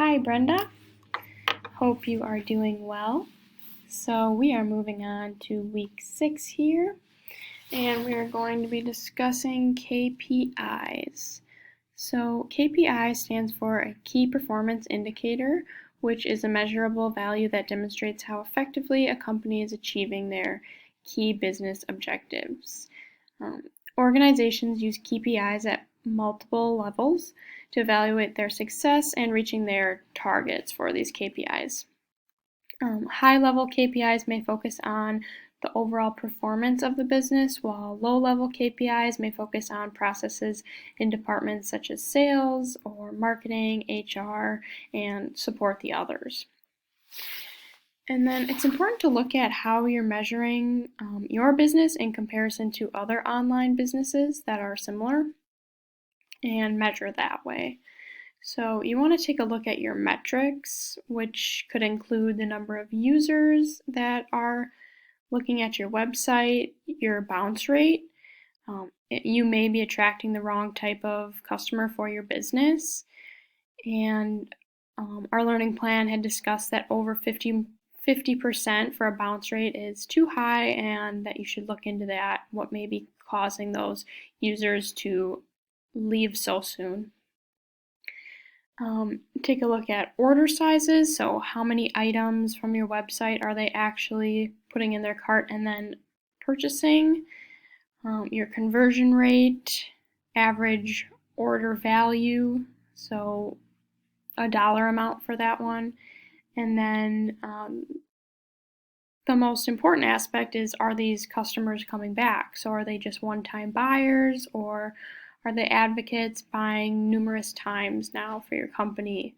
Hi, Brenda. Hope you are doing well. So we are moving on to week 6 here, and we are going to be discussing KPIs. So KPI stands for a key performance indicator, which is a measurable value that demonstrates how effectively a company is achieving their key business objectives. Organizations use KPIs at multiple levels to evaluate their success and reaching their targets for these KPIs. High-level KPIs may focus on the overall performance of the business, while low-level KPIs may focus on processes in departments such as sales or marketing, HR, and support the others. And then it's important to look at how you're measuring your business in comparison to other online businesses that are similar and measure that way. So you want to take a look at your metrics, which could include the number of users that are looking at your website, your bounce rate. You may be attracting the wrong type of customer for your business. And our learning plan had discussed that over 50% for a bounce rate is too high, and that you should look into that, what may be causing those users to leave so soon. Take a look at order sizes, so how many items from your website are they actually putting in their cart and then purchasing, your conversion rate, average order value, so a dollar amount for that one, and then the most important aspect is, are these customers coming back? So are they just one-time buyers, or are they advocates buying numerous times now for your company?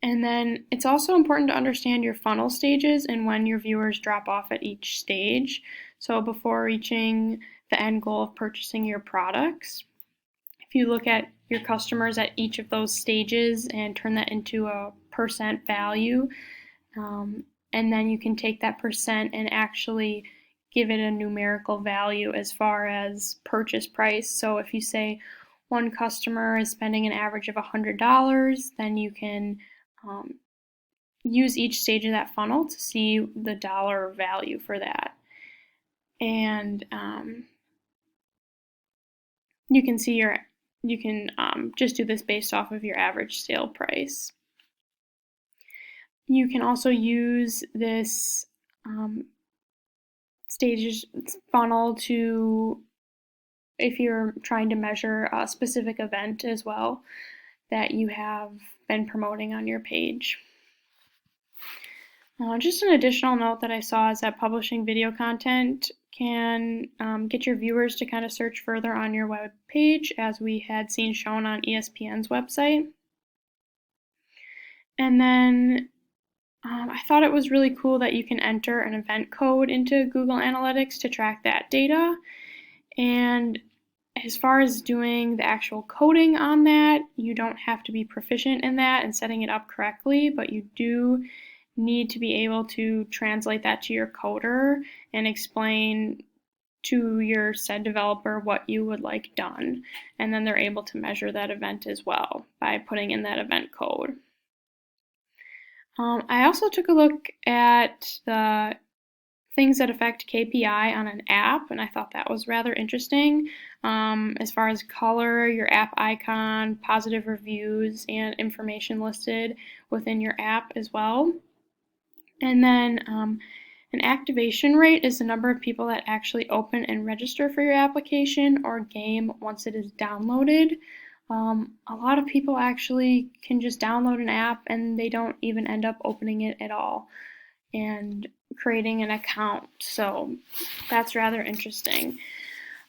And then it's also important to understand your funnel stages and when your viewers drop off at each stage. So before reaching the end goal of purchasing your products, if you look at your customers at each of those stages and turn that into a percent value, and then you can take that percent and actually give it a numerical value as far as purchase price. So if you say one customer is spending an average of $100, then you can use each stage of that funnel to see the dollar value for that. And you can see just do this based off of your average sale price. You can also use this stages funnel if you're trying to measure a specific event as well that you have been promoting on your page. Just an additional note that I saw is that publishing video content can get your viewers to kind of search further on your web page, as we had seen shown on ESPN's website. And then I thought it was really cool that you can enter an event code into Google Analytics to track that data. And as far as doing the actual coding on that, you don't have to be proficient in that and setting it up correctly, but you do need to be able to translate that to your coder and explain to your said developer what you would like done. And then they're able to measure that event as well by putting in that event code. I also took a look at the things that affect KPI on an app, and I thought that was rather interesting, as far as color, your app icon, positive reviews, and information listed within your app as well. And then an activation rate is the number of people that actually open and register for your application or game once it is downloaded. A lot of people actually can just download an app and they don't even end up opening it at all and creating an account. So that's rather interesting.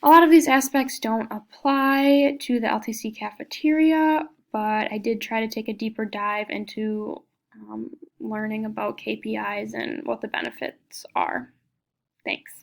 A lot of these aspects don't apply to the LTC cafeteria, but I did try to take a deeper dive into learning about KPIs and what the benefits are. Thanks.